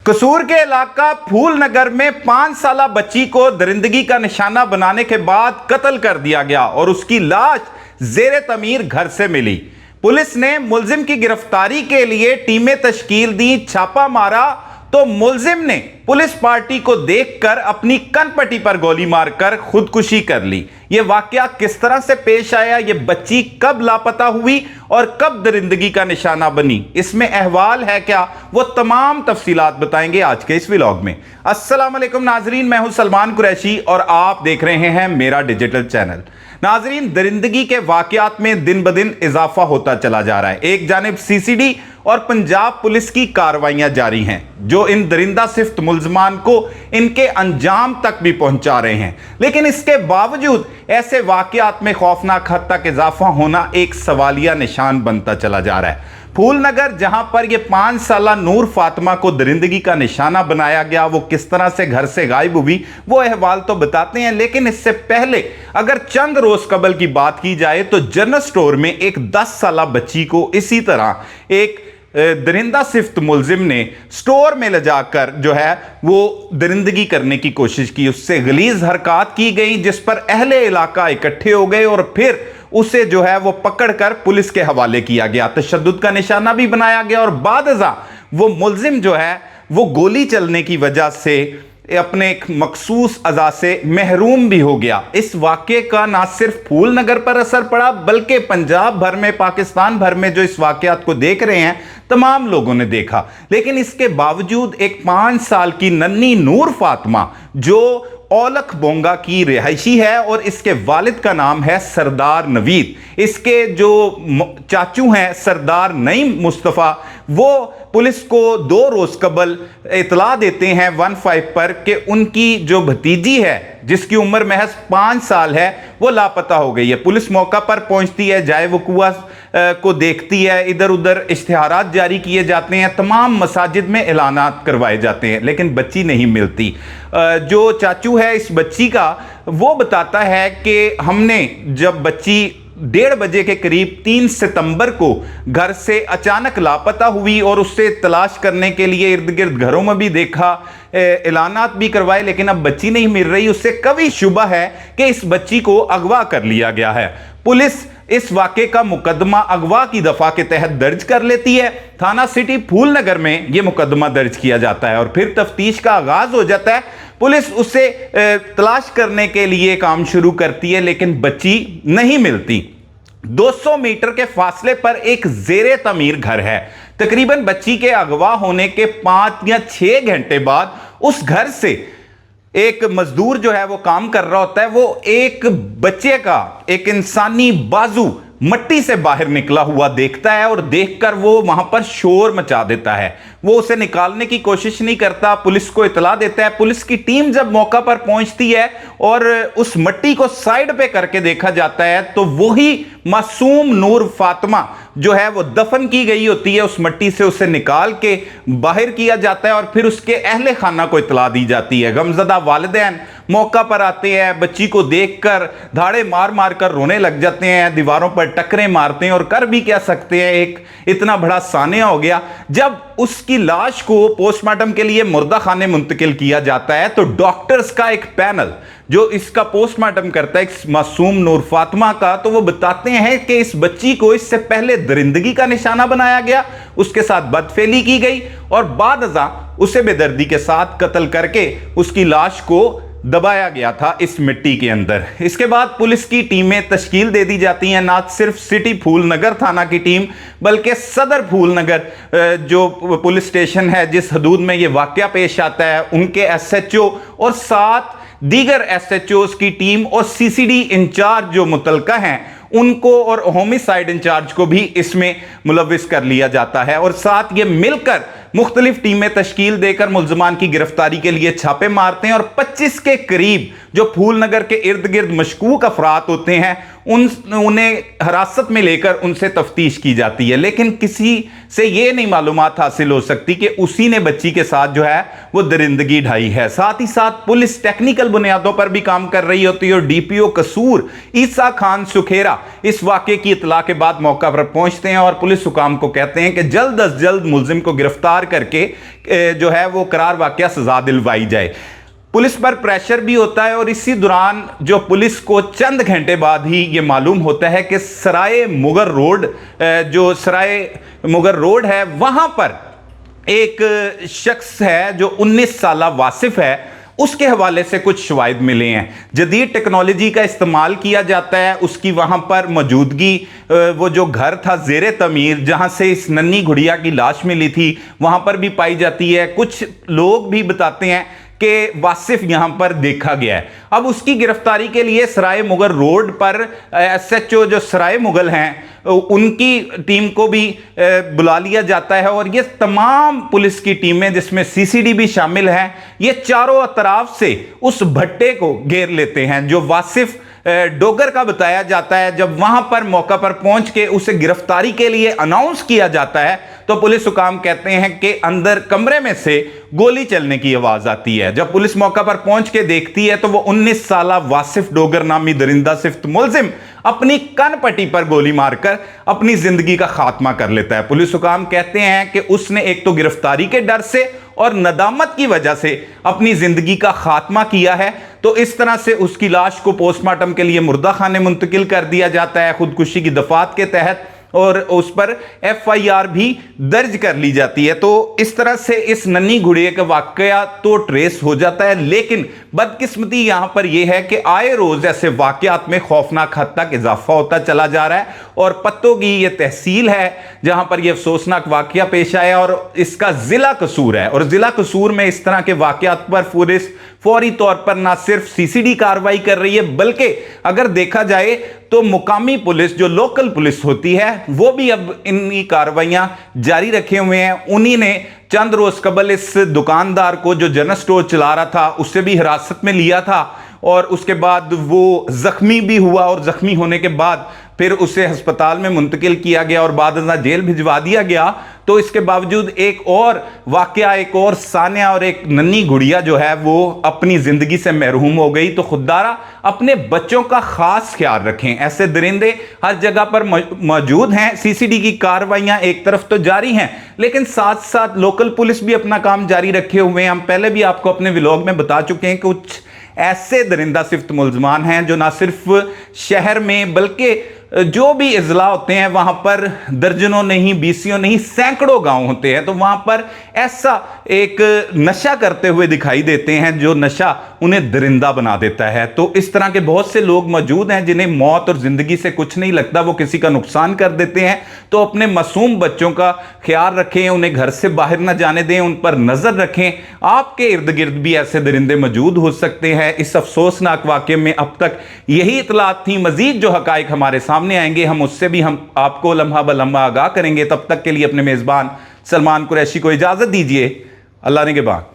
कसूर के इलाका फूलनगर में 5 साला बच्ची को दरिंदगी का निशाना बनाने के बाद कत्ल कर दिया गया और उसकी लाश जेरे तमीर घर से मिली। पुलिस ने मुलजिम की गिरफ्तारी के लिए टीमें तश्कील दी, छापा मारा तो मुलजिम ने पुलिस पार्टी को देखकर अपनी कनपट्टी पर गोली मारकर खुदकुशी कर ली। यह वाकया किस तरह से पेश आया, यह बच्ची कब लापता हुई और कब दरिंदगी का निशाना बनी, इसमें अहवाल है क्या, वो तमाम तफसीलात बताएंगे आज के इस व्लॉग में। अस्सलाम वालेकुम नाजरीन, मैं हूं सलमान कुरैशी और आप देख रहे हैं मेरा डिजिटल चैनल। नाजरीन, दरिंदगी के वाकयात में दिन ब दिन इजाफा होता चला जा रहा है। एक जानिब सीसीडी और पंजाब पुलिस की कार्रवाइयां जारी हैं जो इन दरिंदा सिफ्त मुल्ज़मान को इनके अंजाम तक भी पहुंचा रहे हैं, लेकिन इसके बावजूद ऐसे वाकयात में खौफनाक हद तक इजाफा होना एक सवालिया निशान बनता चला जा रहा है। फूलनगर जहां पर यह 5 साला नूर फातिमा को दरिंदगी का निशाना बनाया गया, वो किस तरह से घर से गायब हुई वो अहवाल तो बताते हैं, लेकिन इससे पहले अगर चंद रोज कबल की बात की जाए तो जनरल स्टोर में एक 10 साला बच्ची को इसी तरह एक दरिंदा सिफ्त मुलजिम ने स्टोर में ले जाकर जो है वो दरिंदगी करने की कोशिश की, उससे गलीज हरकत की गई जिस पर अहले इलाका इकट्ठे हो गए और फिर उसे जो है वो पकड़कर पुलिस के हवाले किया गया। तशद्दुद का निशाना भी बनाया गया और बादजा वो मुलजिम जो है वो गोली चलने की वजह से अपने एक मखसूस अज़ा से महरूम भी हो गया। इस वाक़े का ना सिर्फ फूलनगर पर असर पड़ा बल्कि पंजाब भर में, पाकिस्तान भर में जो इस वाक़यात को देख रहे हैं तमाम लोगों ने देखा। लेकिन इसके बावजूद एक 5 साल की नन्ही नूर फातिमा जो औलख बोंगा की रिहायशी है और इसके वालिद का नाम है सरदार नवीद, इसके जो चाचू हैं सरदार नईम मुस्तफ़ा, वो पुलिस को 2 रोज कबल इतला देते हैं 15 पर कि उनकी जो भतीजी है जिसकी उम्र महज 5 साल है वो लापता हो गई है। पुलिस मौका पर पहुंचती है, जाए वकुआ को देखती है, इधर उधर इश्तिहारात जारी किए जाते हैं, तमाम मसाजिद में ऐलानात करवाए जाते हैं, लेकिन बच्ची नहीं मिलती। जो चाचू है इस बच्ची का वो बताता है कि हमने जब बच्ची 1:30 बजे के करीब 3 सितंबर को घर से अचानक लापता हुई और उससे तलाश करने के लिए इर्द गिर्द घरों में भी देखा, ऐलानात भी करवाए, लेकिन अब बच्ची नहीं मिल रही। उससे कभी शुबा है कि इस बच्ची को अगवा कर लिया गया है। पुलिस इस वाक़े का मुकदमा अगवा की दफा के तहत दर्ज कर लेती है। थाना सिटी फूलनगर में यह मुकदमा दर्ज किया जाता है और फिर तफ्तीश का आगाज हो जाता है। पुलिस उसे तलाश करने के लिए काम शुरू करती है, लेकिन बच्ची नहीं मिलती। 200 मीटर के फासले पर एक जेरे तमीर घर है। तकरीबन बच्ची के अगवा होने के 5 या 6 घंटे बाद उस घर से एक मजदूर जो है वो काम कर रहा होता है, वो एक बच्चे का एक इंसानी बाजू मट्टी से बाहर निकला हुआ देखता है और देखकर वो वहां पर शोर मचा देता है। वो उसे निकालने की कोशिश नहीं करता, पुलिस को इतला देता है। पुलिस की टीम जब मौका पर पहुंचती है और उस मट्टी को साइड पे करके देखा जाता है तो वही मासूम नूर फातिमा जो है वो दफन की गई होती है। उस मट्टी से उसे निकाल के बाहर किया जाता है और फिर उसके अहले खाना को इतला दी जाती है। गमजदा वालिदैन मौका पर आते हैं, बच्ची को देखकर धाड़े मार मार कर रोने लग जाते हैं, दीवारों पर टकरे मारते हैं और कर भी क्या सकते हैं, एक इतना बड़ा सानिया हो गया। जब उसकी लाश को पोस्टमार्टम के लिए मुर्दा खाने मुंतकिल किया जाता है तो डॉक्टर्स का एक पैनल जो इसका पोस्टमार्टम करता है इस मासूम नूर फातिमा का, तो वो बताते हैं कि इस बच्ची को इससे पहले दरिंदगी का निशाना बनाया गया, उसके साथ बदफेली की गई और बादअज़ा उसे बेदर्दी के साथ कत्ल करके उसकी लाश को दबाया गया था इस मिट्टी के अंदर। इसके बाद पुलिस की टीमें तश्कील दे दी जाती हैं, ना सिर्फ सिटी फूलनगर थाना की टीम बल्कि सदर फूलनगर जो पुलिस स्टेशन है जिस हदूद में ये वाकया पेश आता है, उनके SHO और 7 दीगर SHOs की टीम और CCD इंचार्ज जो मुतलका हैं उनको और होमिसाइड इंचार्ज को भी इसमें मुलविस कर लिया जाता है और साथ ये मिलकर मुख्तलिफ टीमें तश्कील देकर मुल्ज़मान की गिरफ्तारी के लिए छापे मारते हैं और 25 के करीब जो फूलनगर के इर्द गिर्द मशकूक अफराद होते हैं उन्हें हिरासत में लेकर उनसे तफ्तीश की जाती है। लेकिन किसी से यह नहीं मालूमात हासिल हो सकती कि उसी ने बच्ची के साथ जो है वो दरिंदगी ढाई है। साथ ही साथ पुलिस टेक्निकल बुनियादों पर भी काम कर रही होती है और DPO कसूर ईसा खान सुखेरा इस वाक़े की इतला के बाद मौका पर पहुंचते हैं और पुलिस हुकाम को कहते हैं कि जल्द अज जल्द मुल्जिम को गिरफ्तार गिरफ्तार करके जो है वो करार वाकया सजा दिलवाई जाए। पुलिस पर प्रेशर भी होता है और इसी दौरान जो पुलिस को चंद घंटे बाद ही ये मालूम होता है कि सराय मुगर रोड, जो सराय मुगर रोड है, वहां पर एक शख्स है जो 19 साल वासिफ है, उसके हवाले से कुछ शवाहिद मिले हैं। जदीद टेक्नोलॉजी का इस्तेमाल किया जाता है, उसकी वहाँ पर मौजूदगी, वो जो घर था ज़ेरे तमीर जहाँ से इस नन्ही गुड़िया की लाश मिली थी वहाँ पर भी पाई जाती है। कुछ लोग भी बताते हैं कि वासिफ यहां पर देखा गया है। अब उसकी गिरफ्तारी के लिए सराय मुगल रोड पर SHO जो सराय मुगल हैं उनकी टीम को भी बुला लिया जाता है और ये तमाम पुलिस की टीमें जिसमें CCD भी शामिल हैं, ये चारों तरफ से उस भट्टे को घेर लेते हैं जो वासिफ डोगर का बताया जाता है। जब वहां पर मौका पर पहुंच के उसे गिरफ्तारी के लिए अनाउंस किया जाता है तो पुलिस हुकाम कहते हैं कि अंदर कमरे में से गोली चलने की आवाज आती है। जब पुलिस मौका पर पहुंच के देखती है तो वो 19 साल वासिफ डोगर नामी दरिंदा सिफ्त मुलजिम अपनी कनपट्टी पर गोली मारकर अपनी जिंदगी का खात्मा कर लेता है। पुलिस हुकाम कहते हैं कि उसने एक तो गिरफ्तारी के डर से और नदामत की वजह से अपनी जिंदगी का खात्मा किया है। तो इस तरह से उसकी लाश को पोस्टमार्टम के लिए मुर्दा खाने मुंतकिल कर दिया जाता है खुदकुशी की दफात के तहत, और उस पर FIR भी दर्ज कर ली जाती है। तो इस तरह से इस नन्ही गुड़िया का वाकया तो ट्रेस हो जाता है, लेकिन बदकिस्मती यहां पर यह है कि आए रोज ऐसे वाकयात में खौफनाक हद तक इजाफा होता चला जा रहा है और पत्तों की यह तहसील है जहां पर यह अफसोसनाक वाकया पेश आया और इसका जिला कसूर है। और जिला कसूर में इस तरह के वाकयात पर पुलिस फौरी तौर पर ना सिर्फ CCD कार्रवाई कर रही है, बल्कि अगर देखा जाए तो मुकामी पुलिस जो लोकल पुलिस होती है वो भी अब इनकी कार्रवाइयां जारी रखे हुए हैं। उन्हीं ने चंद रोज कबल इस दुकानदार को जो जनरल स्टोर चला रहा था उससे भी हिरासत में लिया था और उसके बाद वो जख्मी भी हुआ और जख्मी होने के बाद फिर उसे अस्पताल में मुंतकिल किया गया और बाद में जेल भिजवा दिया गया। तो इसके बावजूद एक और वाकया, एक और सानिया और एक नन्ही गुड़िया जो है वो अपनी जिंदगी से महरूम हो गई। तो खुदारा अपने बच्चों का खास ख्याल रखें। ऐसे दरिंदे हर जगह पर मौजूद हैं। CCD की कार्रवाइयां एक तरफ तो जारी हैं, लेकिन साथ साथ लोकल पुलिस भी अपना काम जारी रखे हुए हैं। हम पहले भी आपको अपने व्लॉग में बता चुके हैं कुछ ऐसे दरिंदा सिफ्त मुल्ज़मान हैं जो ना सिर्फ शहर में बल्कि जो भी इजला होते हैं वहां पर दर्जनों नहीं, बीसियों नहीं, सैकड़ों गांव होते हैं। तो वहां पर ऐसा एक नशा करते हुए दिखाई देते हैं जो नशा उन्हें दरिंदा बना देता है। तो इस तरह के बहुत से लोग मौजूद हैं जिन्हें मौत और जिंदगी से कुछ नहीं लगता, वो किसी का नुकसान कर देते हैं। तो अपने मासूम बच्चों का ख्याल रखें, उन्हें घर से बाहर ना जाने दें, उन पर नजर रखें। आपके इर्द गिर्द भी ऐसे दरिंदे मौजूद हो सकते हैं। इस अफसोसनाक वाकये में अब तक यही इतलात थी। मजीद जो हकायक हमारे सामने आएंगे हम उससे भी हम आपको लम्हा ब लम्हा आगाह करेंगे। तब तक के लिए अपने मेजबान सलमान कुरैशी को इजाजत दीजिए। अल्लाह ने के बाद।